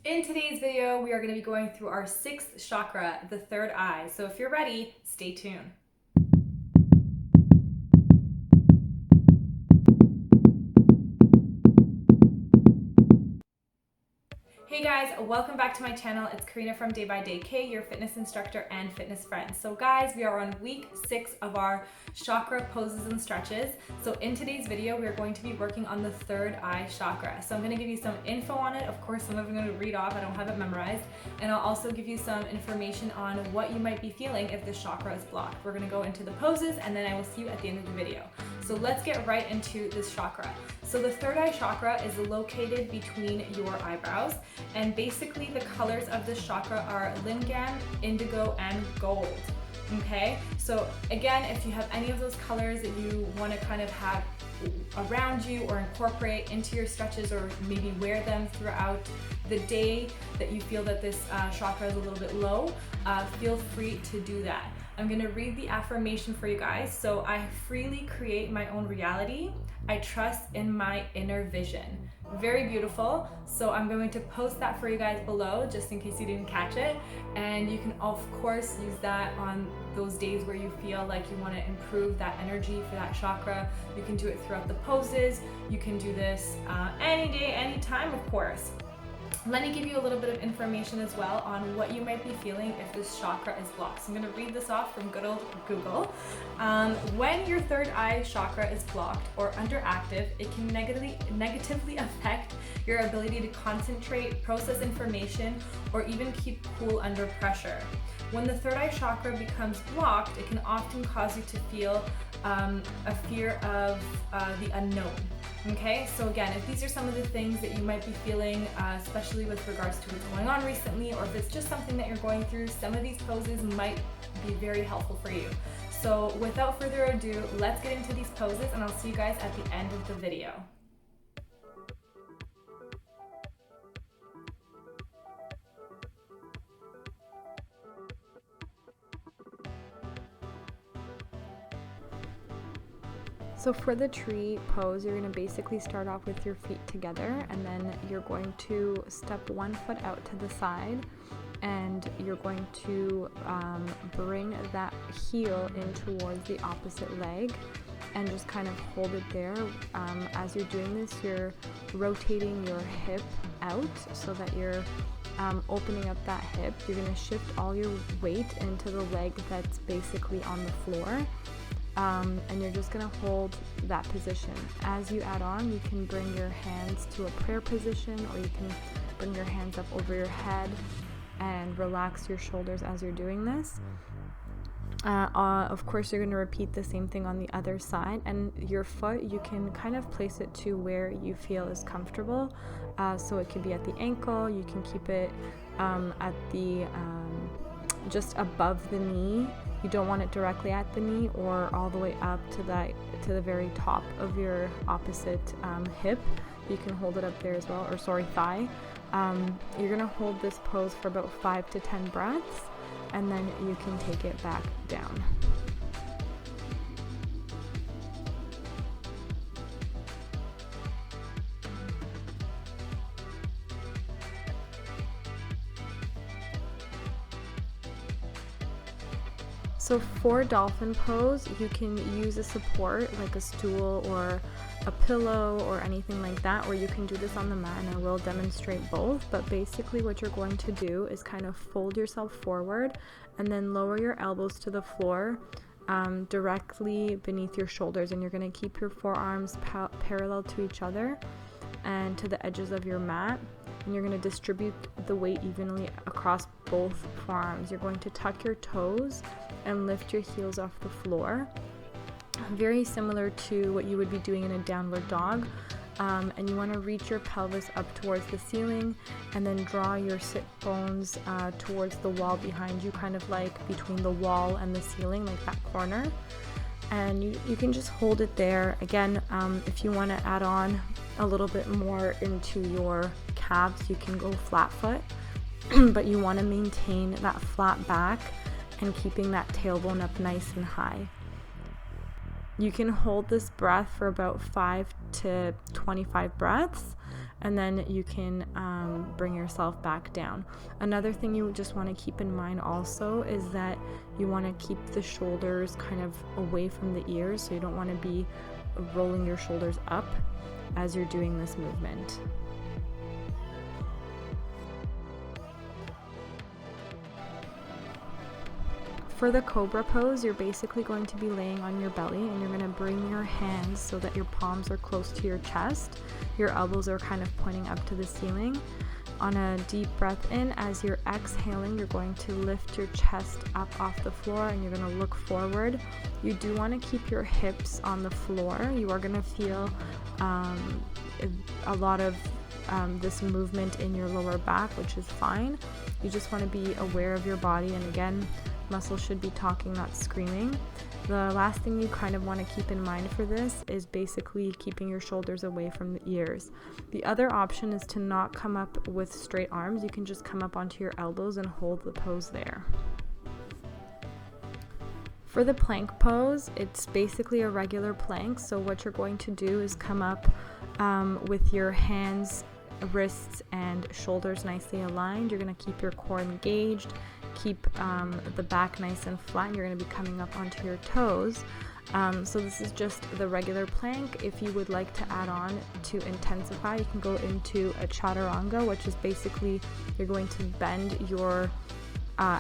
In today's video, we are going to be going through our sixth chakra, the third eye. So if you're ready, stay tuned. Hey guys, welcome back to my channel. It's Karina from Day by Day K, your fitness instructor and fitness friend. So guys, we are on week 6 of our chakra poses and stretches. So in today's video, we are going to be working on the third eye chakra. So I'm going to give you some info on it. Of course, some of it I'm going to read off. I don't have it memorized. And I'll also give you some information on what you might be feeling if this chakra is blocked. We're going to go into the poses and then I will see you at the end of the video. So let's get right into this chakra. So the third eye chakra is located between your eyebrows, and basically the colors of this chakra are lingam, indigo, and gold. Okay, so again, if you have any of those colors that you want to kind of have around you or incorporate into your stretches, or maybe wear them throughout the day that you feel that this chakra is a little bit low, feel free to do that. I'm going to read the affirmation for you guys. So I freely create my own reality. I trust in my inner vision. Very beautiful. So I'm going to post that for you guys below just in case you didn't catch it. And you can of course use that on those days where you feel like you want to improve that energy for that chakra. You can do it throughout the poses. You can do this any day, anytime, of course. Let me give you a little bit of information as well on what you might be feeling if this chakra is blocked. So I'm going to read this off from good old Google. When your third eye chakra is blocked or underactive, it can negatively affect your ability to concentrate, process information, or even keep cool under pressure. When the third eye chakra becomes blocked, it can often cause you to feel a fear of the unknown. Okay, so again, if these are some of the things that you might be feeling, especially with regards to what's going on recently, or if it's just something that you're going through, some of these poses might be very helpful for you. So without further ado, let's get into these poses and I'll see you guys at the end of the video. So for the tree pose, you're going to basically start off with your feet together, and then you're going to step one foot out to the side, and you're going to bring that heel in towards the opposite leg and just kind of hold it there. As you're doing this, you're rotating your hip out so that you're opening up that hip. You're going to shift all your weight into the leg that's basically on the floor. And you're just going to hold that position. As you add on, you can bring your hands to a prayer position, or you can bring your hands up over your head and relax your shoulders as you're doing this. Of course, you're going to repeat the same thing on the other side, and your foot, you can kind of place it to where you feel is comfortable. So it could be at the ankle, you can keep it at the just above the knee. You don't want it directly at the knee or all the way up to the very top of your opposite hip. You can hold it up there as well, or thigh. You're gonna hold this pose for about 5 to 10 breaths, and then you can take it back down. So for dolphin pose, you can use a support like a stool or a pillow or anything like that, or you can do this on the mat, and I will demonstrate both. But basically what you're going to do is kind of fold yourself forward and then lower your elbows to the floor directly beneath your shoulders, and you're going to keep your forearms parallel to each other and to the edges of your mat. And you're going to distribute the weight evenly across both forearms. You're going to tuck your toes and lift your heels off the floor. Very similar to what you would be doing in a downward dog. And you want to reach your pelvis up towards the ceiling, and then draw your sit bones towards the wall behind you, kind of like between the wall and the ceiling, like that corner. And you can just hold it there. Again, if you want to add on a little bit more into your calves, you can go flat foot, but you want to maintain that flat back and keeping that tailbone up nice and high. You can hold this breath for about 5 to 25 breaths, and then you can bring yourself back down. Another thing you just want to keep in mind also is that you want to keep the shoulders kind of away from the ears, so you don't want to be rolling your shoulders up as you're doing this movement. For the cobra pose, you're basically going to be laying on your belly, and you're going to bring your hands so that your palms are close to your chest. Your elbows are kind of pointing up to the ceiling. On a deep breath in, as you're exhaling, you're going to lift your chest up off the floor, and you're going to look forward. You do want to keep your hips on the floor. You are going to feel a lot of this movement in your lower back, which is fine. You just want to be aware of your body, and again, muscles should be talking, not screaming. The last thing you kind of want to keep in mind for this is basically keeping your shoulders away from the ears. The other option is to not come up with straight arms. You can just come up onto your elbows and hold the pose there. For the plank pose, it's basically a regular plank. So what you're going to do is come up with your hands, wrists, and shoulders nicely aligned. You're going to keep your core engaged, keep the back nice and flat, and you're going to be coming up onto your toes. So this is just the regular plank. If you would like to add on to intensify, you can go into a chaturanga, which is basically you're going to bend your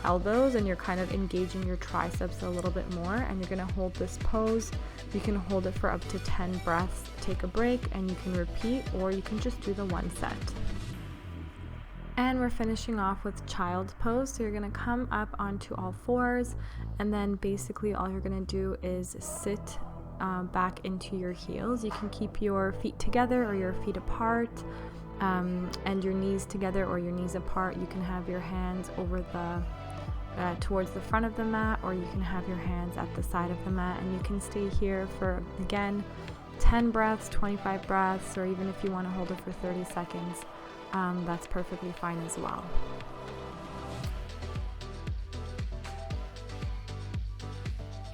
elbows and you're kind of engaging your triceps a little bit more, and you're going to hold this pose. You can hold it for up to 10 breaths, take a break, and you can repeat, or you can just do the one set. And we're finishing off with child's pose. So you're going to come up onto all fours, and then basically all you're going to do is sit back into your heels. You can keep your feet together or your feet apart, and your knees together or your knees apart. You can have your hands over the towards the front of the mat, or you can have your hands at the side of the mat, and you can stay here for, again, 10 breaths, 25 breaths, or even if you want to hold it for 30 seconds, that's perfectly fine as well.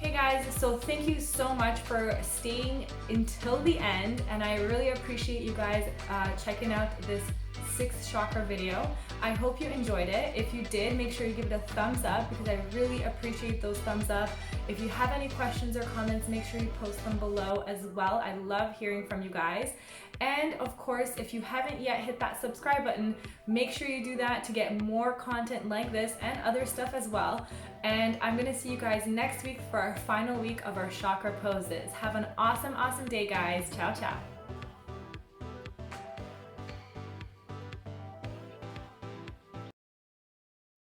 Hey guys, so thank you so much for staying until the end, and I really appreciate you guys checking out this 6th chakra video. I hope you enjoyed it. If you did, make sure you give it a thumbs up, because I really appreciate those thumbs up. If you have any questions or comments, make sure you post them below as well. I love hearing from you guys. And of course, if you haven't yet hit that subscribe button, make sure you do that to get more content like this and other stuff as well. And I'm gonna see you guys next week for our final week of our chakra poses. Have an awesome, awesome day, guys. Ciao, ciao.